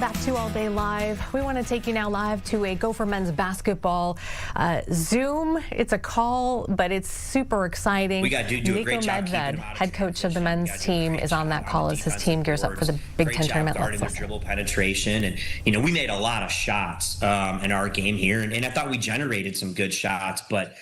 Back to All Day Live. We want to take you now live to a Gopher men's basketball Zoom. It's a call, but it's super exciting. We got to do a great job. Niko Medved, head coach of the men's team, is on that call as his team gears up for the Big Ten tournament. Guarding their dribble penetration, and we made a lot of shots in our game here, and I thought we generated some good shots, but.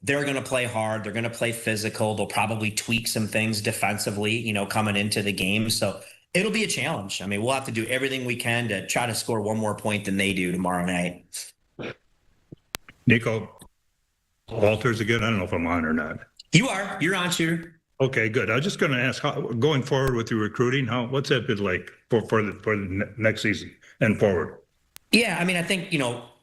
They're going to play hard. They're going to play physical. They'll probably tweak some things defensively, coming into the game. So it'll be a challenge. I mean, we'll have to do everything we can to try to score one more point than they do tomorrow night. Niko, Walters again. I don't know if I'm on or not. You are. You're on, shooter. Okay, good. I was just going to ask, how, going forward with your recruiting, what's that been like for the next season and forward? Yeah, I mean, I think,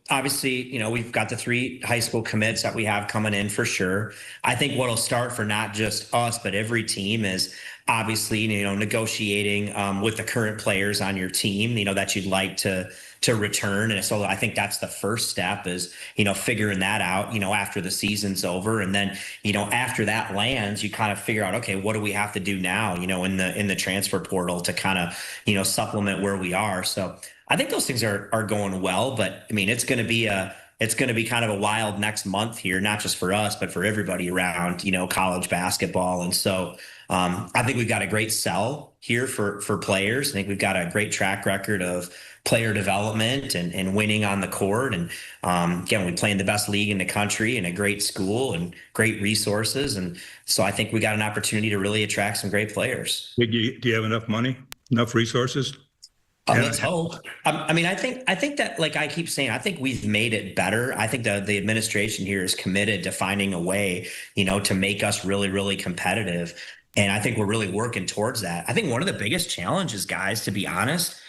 obviously, we've got the 3 high school commits that we have coming in for sure. I think what'll start for not just us, but every team is obviously, negotiating with the current players on your team, that you'd like to return. And so I think that's the first step is, figuring that out, after the season's over. And then, after that lands, you kind of figure out, okay, what do we have to do now, in the transfer portal to kind of, supplement where we are. So I think those things are going well, but I mean, it's going to be kind of a wild next month here, not just for us, but for everybody around, college basketball. And so I think we've got a great sell here for players. I think we've got a great track record of player development and winning on the court. And again, we play in the best league in the country and a great school and great resources. And so I think we got an opportunity to really attract some great players. Do you have enough money, enough resources? Let's hope. I mean, I think that, like I keep saying, I think we've made it better. I think the administration here is committed to finding a way, to make us really, really competitive. And I think we're really working towards that. I think one of the biggest challenges, guys, to be honest,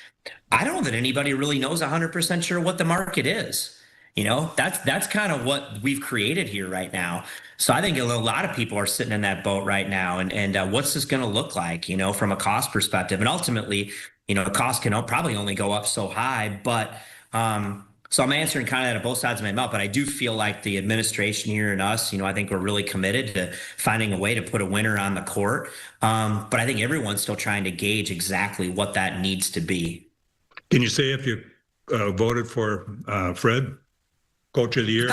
I don't know that anybody really knows 100% sure what the market is. That's kind of what we've created here right now. So I think a lot of people are sitting in that boat right now. And what's this going to look like, from a cost perspective? And ultimately, the cost can probably only go up so high. But so I'm answering kind of out of both sides of my mouth. But I do feel like the administration here and us, I think we're really committed to finding a way to put a winner on the court. But I think everyone's still trying to gauge exactly what that needs to be. Can you say if you voted for Fred, Coach of the Year?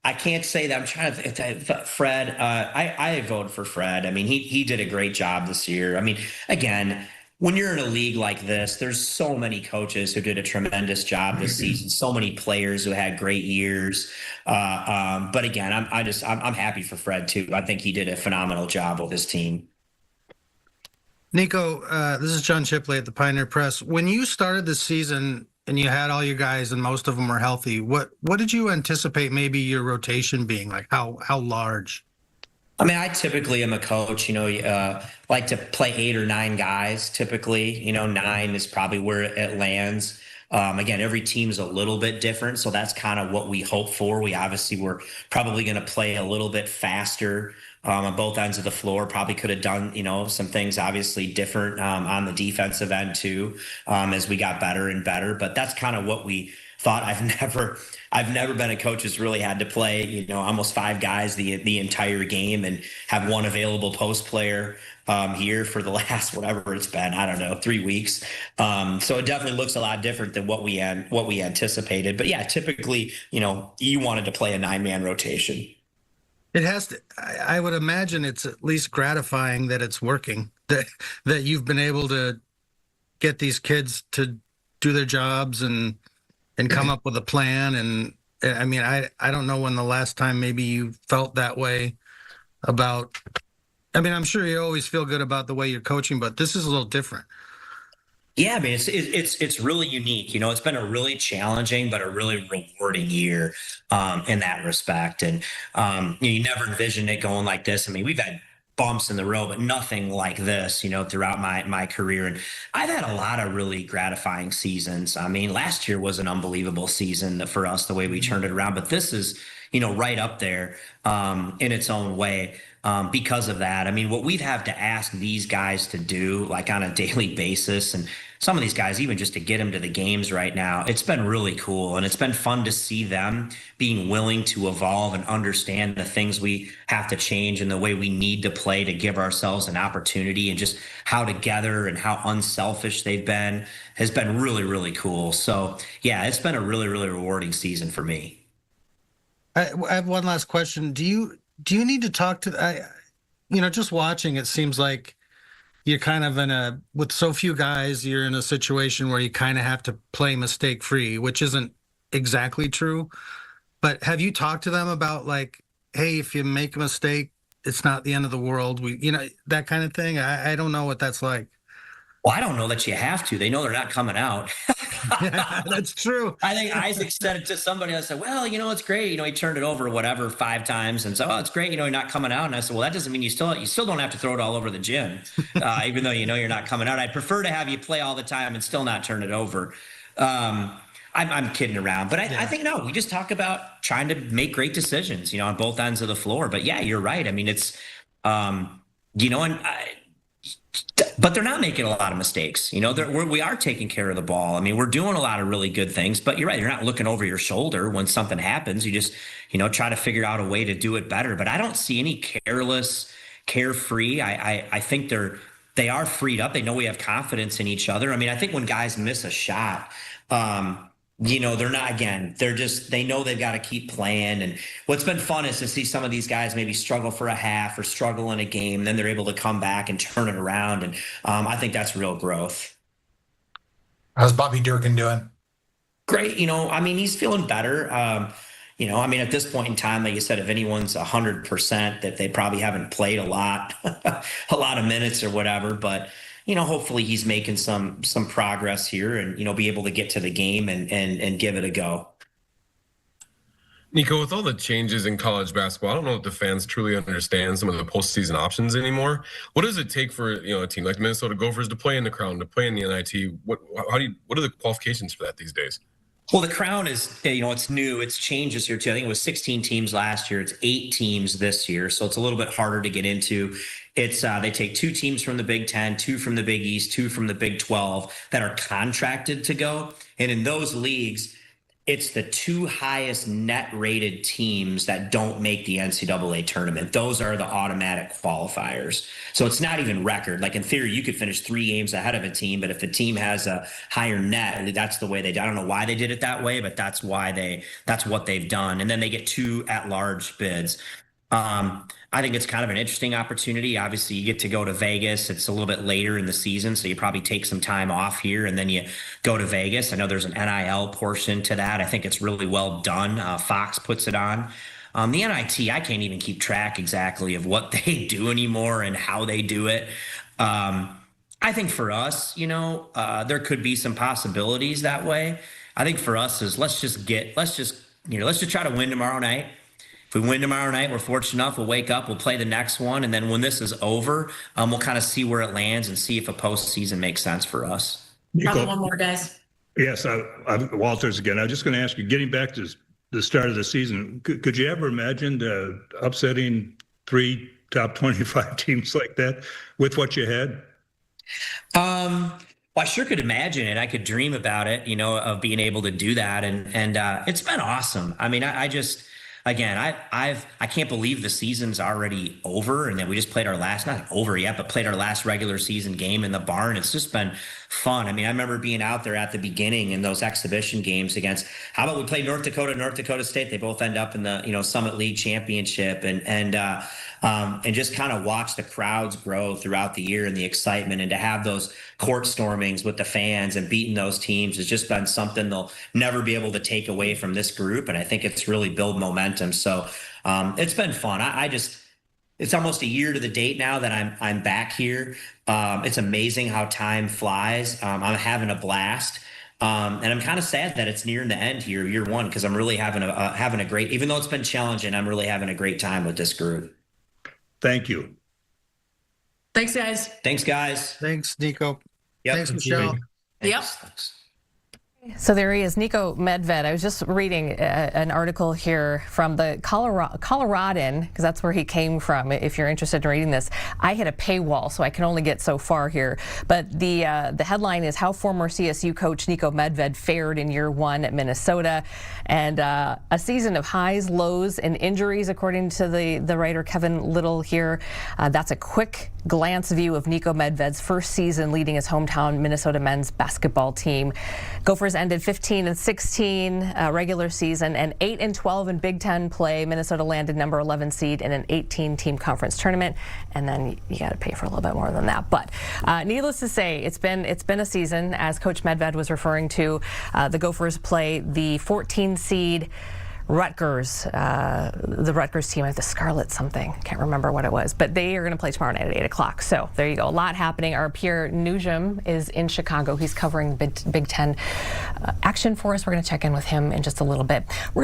I can't say that. I'm trying to think. Fred, I voted for Fred. I mean, he did a great job this year. I mean, again, when you're in a league like this, there's so many coaches who did a tremendous job this season, so many players who had great years. But again, I'm happy for Fred too. I think he did a phenomenal job with his team. Niko, this is John Shipley at the Pioneer Press. When you started the season and you had all your guys and most of them were healthy, what did you anticipate maybe your rotation being like? How large? I mean, I typically am a coach, like to play 8 or 9 guys. Typically, 9 is probably where it lands. Again, every team's a little bit different, so that's kind of what we hope for. We're probably going to play a little bit faster on both ends of the floor. Probably could have done, some things obviously different on the defensive end too, as we got better and better. But that's kind of what we thought. I've never been a coach who's really had to play, almost 5 guys the entire game and have one available post player here for the last, whatever it's been, I don't know, 3 weeks. So it definitely looks a lot different than what we anticipated. But yeah, typically, you wanted to play a 9-man rotation. It has to. I would imagine it's at least gratifying that it's working, that you've been able to get these kids to do their jobs and come up with a plan. And I mean, I don't know when the last time maybe you felt that way about. I mean, I'm sure you always feel good about the way you're coaching, but this is a little different. Yeah, I mean, it's really unique. It's been a really challenging but a really rewarding year in that respect. And you never envisioned it going like this. I mean, we've had bumps in the road, but nothing like this, throughout my career. And I've had a lot of really gratifying seasons. I mean, last year was an unbelievable season for us, the way we turned it around. But this is, right up there in its own way. because of that. I mean, what we'd have to ask these guys to do, like on a daily basis, and some of these guys, even just to get them to the games right now, it's been really cool. And it's been fun to see them being willing to evolve and understand the things we have to change and the way we need to play to give ourselves an opportunity, and just how together and how unselfish they've been has been really, really cool. So yeah, it's been a really, really rewarding season for me. I have one last question. Do you need to talk to, just watching, it seems like you're kind of with so few guys, you're in a situation where you kind of have to play mistake free, which isn't exactly true. But have you talked to them about, like, hey, if you make a mistake, it's not the end of the world. That kind of thing. I don't know what that's like. Well, I don't know that you have to. They know they're not coming out. Yeah, that's true. I think Isaac said it to somebody. I said, well, it's great. He turned it over, whatever, 5 times. And so, oh, it's great. You're not coming out. And I said, well, that doesn't mean you still don't have to throw it all over the gym, even though you're not coming out. I'd prefer to have you play all the time and still not turn it over. I'm kidding around, but I think, no, we just talk about trying to make great decisions, on both ends of the floor. But yeah, you're right. I mean, it's, but they're not making a lot of mistakes. We are taking care of the ball. I mean, we're doing a lot of really good things, but you're right. You're not looking over your shoulder when something happens. You just, try to figure out a way to do it better. But I don't see any carefree. I think they are freed up. They know we have confidence in each other. I mean, I think when guys miss a shot, they're not, again, they know they've got to keep playing. And what's been fun is to see some of these guys maybe struggle for a half or struggle in a game. Then they're able to come back and turn it around. And I think that's real growth. How's Bobby Durkin doing? Great. I mean, he's feeling better. I mean, at this point in time, like you said, if anyone's 100%, that they probably haven't played a lot of minutes or whatever, but hopefully he's making some progress here and, be able to get to the game and give it a go. Niko, with all the changes in college basketball, I don't know if the fans truly understand some of the postseason options anymore. What does it take for, a team like the Minnesota Gophers to play in the Crown, to play in the NIT? What are the qualifications for that these days? Well, the Crown is, it's new. It's changed this year too. I think it was 16 teams last year. It's 8 teams this year. So it's a little bit harder to get into. It's they take 2 teams from the Big 10, 2 from the Big East, 2 from the Big 12 that are contracted to go. And in those leagues, it's the 2 highest net rated teams that don't make the NCAA tournament. Those are the automatic qualifiers. So it's not even record. Like in theory, you could finish 3 games ahead of a team, but if the team has a higher net, that's the way they did. I don't know why they did it that way, but that's what they've done. And then they get 2 at-large bids. I think it's kind of an interesting opportunity. Obviously, you get to go to Vegas. It's a little bit later in the season, so you probably take some time off here, and then you go to Vegas. I know there's an NIL portion to that. I think it's really well done. Fox puts it on. The NIT, I can't even keep track exactly of what they do anymore and how they do it. I think for us, there could be some possibilities that way. I think for us is let's just try to win tomorrow night. If we win tomorrow night, we're fortunate enough, we'll wake up, we'll play the next one. And then when this is over, we'll kind of see where it lands and see if a postseason makes sense for us. Probably one more, guys. Yes, I'm Walters again. I was just going to ask you, getting back to the start of the season, could you ever imagine upsetting 3 top 25 teams like that with what you had? Well, I sure could imagine it. I could dream about it, of being able to do that. And it's been awesome. I mean, Again, I can't believe the season's already over and that we just played our last, not over yet, but played our last regular season game in the barn. It's just been fun. I mean, I remember being out there at the beginning in those exhibition games against, how about we play North Dakota State? They both end up in the, Summit League Championship and just kind of watch the crowds grow throughout the year and the excitement, and to have those court stormings with the fans and beating those teams has just been something they'll never be able to take away from this group. And I think it's really built momentum. So it's been fun. It's almost a year to the date now that I'm back here. It's amazing how time flies. I'm having a blast. And I'm kind of sad that it's nearing the end here, year 1, because I'm really having a great, even though it's been challenging, I'm really having a great time with this group. Thank you. Thanks, guys. Thanks, guys. Thanks, Niko. Yep. Thanks, Michelle. Yep. Thanks. So there he is, Niko Medved. I was just reading an article here from the Coloradan, because that's where he came from. If you're interested in reading this, I hit a paywall, so I can only get so far here. But the headline is how former CSU coach Niko Medved fared in year one at Minnesota, and a season of highs, lows, and injuries, according to the writer Kevin Little here. That's a quick glance view of Niko Medved's first season leading his hometown Minnesota men's basketball team. Gophers ended 15-16 regular season and 8-12 in Big Ten play. Minnesota landed number 11 seed in an 18-team conference tournament, and then you got to pay for a little bit more than that. But needless to say, it's been a season, as Coach Medved was referring to. The Gophers play the 14 seed Rutgers, the Rutgers team, the Scarlet something, can't remember what it was, but they are going to play tomorrow night at 8 o'clock. So there you go, a lot happening. Our Pierre Nugent is in Chicago. He's covering Big Ten action for us. We're going to check in with him in just a little bit. We're going